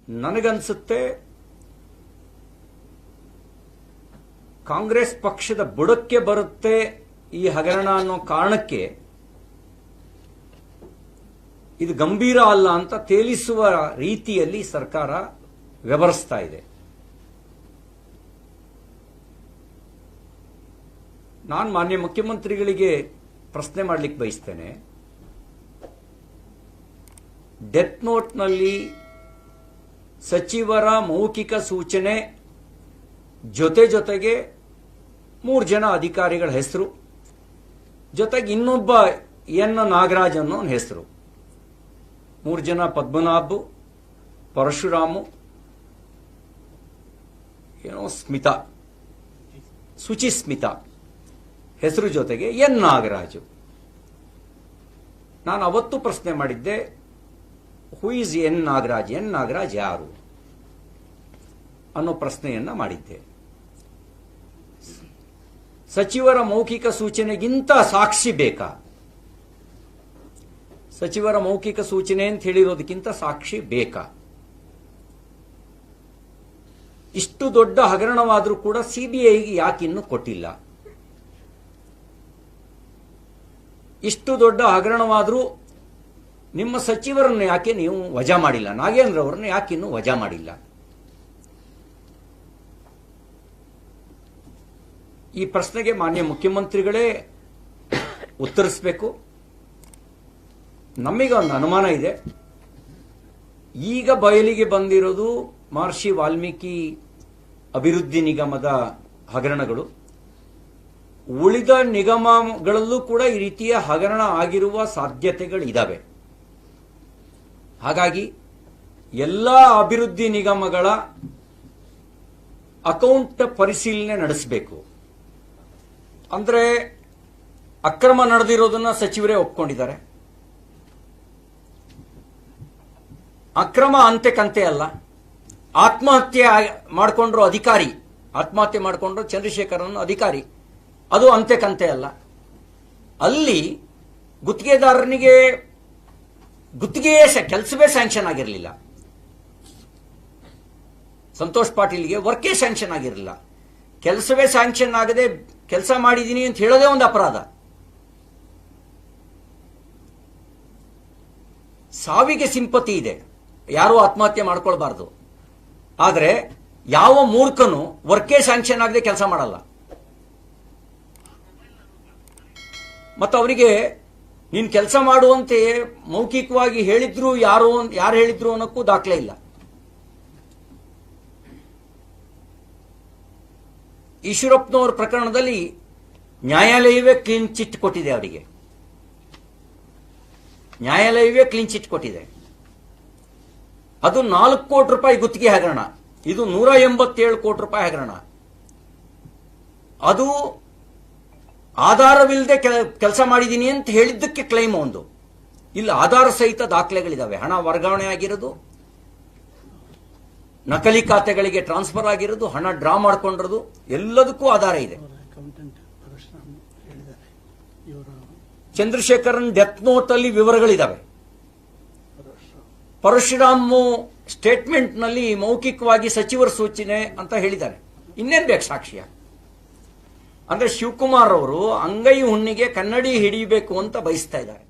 ನನಗನ್ಸುತ್ತೆ ಕಾಂಗ್ರೆಸ್ ಪಕ್ಷದ ಬುಡಕ್ಕೆ ಬರುತ್ತೆ ಈ ಹಗರಣ ಅನ್ನೋ ಕಾರಣಕ್ಕೆ ಇದು ಗಂಭೀರ ಅಲ್ಲ ಅಂತ ತೇಲಿಸುವ ರೀತಿಯಲ್ಲಿ ಸರ್ಕಾರ ವ್ಯವಹರಿಸ್ತಾ ಇದೆ. ನಾನು ಮಾನ್ಯ ಮುಖ್ಯಮಂತ್ರಿಗಳಿಗೆ ಪ್ರಶ್ನೆ ಮಾಡಲಿಕ್ಕೆ ಬಯಸ್ತೇನೆ. ಡೆತ್ ನೋಟ್ನಲ್ಲಿ ಸಚಿವರ ಮೌಖಿಕ ಸೂಚನೆ ಜೊತೆಗೆ 3 ಜನ ಅಧಿಕಾರಿಗಳ ಹೆಸರು, ಜೊತೆಗೆ ಇನ್ನೊಬ್ಬ ಎನ್ ನಾಗರಾಜ್ ಅನ್ನೋ ಹೆಸರು, 3 ಜನ ಪದ್ಮನಾಭ್, ಪರಶುರಾಮು, ಸ್ಮಿತಾ, ಸುಚಿ ಸ್ಮಿತಾ ಹೆಸರು ಜೊತೆಗೆ ಎನ್ ನಾಗರಾಜು. ನಾನು ಅವತ್ತು ಪ್ರಶ್ನೆ ಮಾಡಿದ್ದೆ, who is N Nagaraj, N Nagaraj ಯಾರು ಅನ್ನೋ ಪ್ರಶ್ನೆಯನ್ನ ಮಾಡಿದ್ದೆ. ಸಚಿವರ ಮೌಖಿಕ ಸೂಚನೆಗಿಂತ ಸಾಕ್ಷಿ ಬೇಕಾ? ಸಚಿವರ ಮೌಖಿಕ ಸೂಚನೆ ಅಂತ ಹೇಳಿರೋದಕ್ಕಿಂತ ಸಾಕ್ಷಿ ಬೇಕಾ? ಇಷ್ಟು ದೊಡ್ಡ ಹಗರಣವಾದರೂ ಕೂಡ ಸಿಬಿಐಗೆ ಯಾಕಿನ್ನೂ ಕೊಟ್ಟಿಲ್ಲ? ಇಷ್ಟು ದೊಡ್ಡ ಹಗರಣವಾದರೂ ನಿಮ್ಮ ಸಚಿವರನ್ನು ಯಾಕೆ ನೀವು ವಜಾ ಮಾಡಿಲ್ಲ? ನಾಗೇಂದ್ರ ಅವರನ್ನು ಯಾಕಿನ್ನೂ ವಜಾ ಮಾಡಿಲ್ಲ? ಈ ಪ್ರಶ್ನೆಗೆ ಮಾನ್ಯ ಮುಖ್ಯಮಂತ್ರಿಗಳೇ ಉತ್ತರಿಸಬೇಕು. ನಮಗೆ ಒಂದು ಅನುಮಾನ ಇದೆ. ಈಗ ಬಯಲಿಗೆ ಬಂದಿರೋದು ಮಹರ್ಷಿ ವಾಲ್ಮೀಕಿ ಅಭಿವೃದ್ಧಿ ನಿಗಮದ ಹಗರಣಗಳು. ಉಳಿದ ನಿಗಮಗಳಲ್ಲೂ ಕೂಡ ಈ ರೀತಿಯ ಹಗರಣ ಆಗಿರುವ ಸಾಧ್ಯತೆಗಳಿದ್ದಾವೆ. ಹಾಗಾಗಿ ಎಲ್ಲ ಅಭಿವೃದ್ಧಿ ನಿಗಮಗಳ ಅಕೌಂಟ್ ಪರಿಶೀಲನೆ ನಡೆಸಬೇಕು. ಅಂದ್ರೆ ಅಕ್ರಮ ನಡೆದಿರೋದನ್ನ ಸಚಿವರೇ ಒಪ್ಕೊಂಡಿದ್ದಾರೆ. ಅಕ್ರಮ ಅಂತೆ ಕಂತೆ ಅಲ್ಲ. ಆತ್ಮಹತ್ಯೆ ಮಾಡಿಕೊಂಡ್ರು ಅಧಿಕಾರಿ, ಆತ್ಮಹತ್ಯೆ ಮಾಡಿಕೊಂಡ್ರು ಚಂದ್ರಶೇಖರನ್ ಅಧಿಕಾರಿ, ಅದು ಅಂತೆ ಕಂತೆ ಅಲ್ಲ. ಅಲ್ಲಿ ಗುತ್ತಿಗೆದಾರನಿಗೆ ಗುತ್ತಿಗೆಯೇ ಕೆಲಸವೇ ಸ್ಯಾಂಕ್ಷನ್ ಆಗಿರಲಿಲ್ಲ. ಸಂತೋಷ್ ಪಾಟೀಲ್ಗೆ ವರ್ಕೇ ಸ್ಯಾಂಕ್ಷನ್ ಆಗಿರಲಿಲ್ಲ. ಕೆಲಸವೇ ಸ್ಯಾಂಕ್ಷನ್ ಆಗದೆ ಕೆಲಸ ಮಾಡಿದ್ದೀನಿ ಅಂತ ಹೇಳೋದೇ ಒಂದು ಅಪರಾಧ. ಸಾವಿಗೆ ಸಿಂಪತಿ ಇದೆ, ಯಾರೂ ಆತ್ಮಹತ್ಯೆ ಮಾಡ್ಕೊಳ್ಬಾರ್ದು. ಆದರೆ ಯಾವ ಮೂರ್ಖನು ವರ್ಕೇ ಸ್ಯಾಂಕ್ಷನ್ ಆಗದೆ ಕೆಲಸ ಮಾಡಲ್ಲ. ಮತ್ತು ಅವರಿಗೆ ನೀನು ಕೆಲಸ ಮಾಡುವಂತೆ ಮೌಖಿಕವಾಗಿ ಹೇಳಿದ್ರು, ಯಾರು ಹೇಳಿದ್ರು ಅನ್ನೋಕ್ಕೂ ದಾಖಲೆ ಇಲ್ಲ. ಈಶ್ವರಪ್ಪನವರ ಪ್ರಕರಣದಲ್ಲಿ ನ್ಯಾಯಾಲಯವೇ ಕ್ಲೀನ್ ಚಿಟ್ ಕೊಟ್ಟಿದೆ. ಅವರಿಗೆ ನ್ಯಾಯಾಲಯವೇ ಕ್ಲೀನ್ ಚಿಟ್ ಕೊಟ್ಟಿದೆ. ಅದು 4 ಕೋಟಿ ರೂಪಾಯಿ ಗುತ್ತಿಗೆ ಹಗರಣ, ಇದು 187 ಕೋಟಿ ರೂಪಾಯಿ ಹಗರಣ. ಅದು ಆಧಾರವಿಲ್ಲದೆ ಕೆಲಸ ಮಾಡಿದ್ದೀನಿ ಅಂತ ಹೇಳಿದ್ದಕ್ಕೆ ಕ್ಲೈಮ್ ಒಂದು. ಇಲ್ಲಿ ಆಧಾರ ಸಹಿತ ದಾಖಲೆಗಳಿದಾವೆ. ಹಣ ವರ್ಗಾವಣೆ ಆಗಿರೋದು, ನಕಲಿ ಖಾತೆಗಳಿಗೆ ಟ್ರಾನ್ಸ್ಫರ್ ಆಗಿರೋದು, ಹಣ ಡ್ರಾ ಮಾಡ್ಕೊಂಡಿರೋದು, ಎಲ್ಲದಕ್ಕೂ ಆಧಾರ ಇದೆ. ಚಂದ್ರಶೇಖರನ್ ಡೆತ್ ನೋಟ್ ಅಲ್ಲಿ ವಿವರಗಳಿದಾವೆ. ಪರಶುರಾಮ್ ಸ್ಟೇಟ್ಮೆಂಟ್ ನಲ್ಲಿ ಮೌಖಿಕವಾಗಿ ಸಚಿವರ ಸೂಚನೆ ಅಂತ ಹೇಳಿದ್ದಾರೆ. ಇನ್ನೇನ್ ಬೇಕು ಸಾಕ್ಷ್ಯ? ಅಂದ್ರೆ ಶಿವಕುಮಾರ್ ಅವರು ಅಂಗೈ ಹುಣ್ಣಿಗೆ ಕನ್ನಡಿ ಹಿಡಿಯಬೇಕು ಅಂತ ಬಯಸ್ತಾ ಇದ್ದಾರೆ.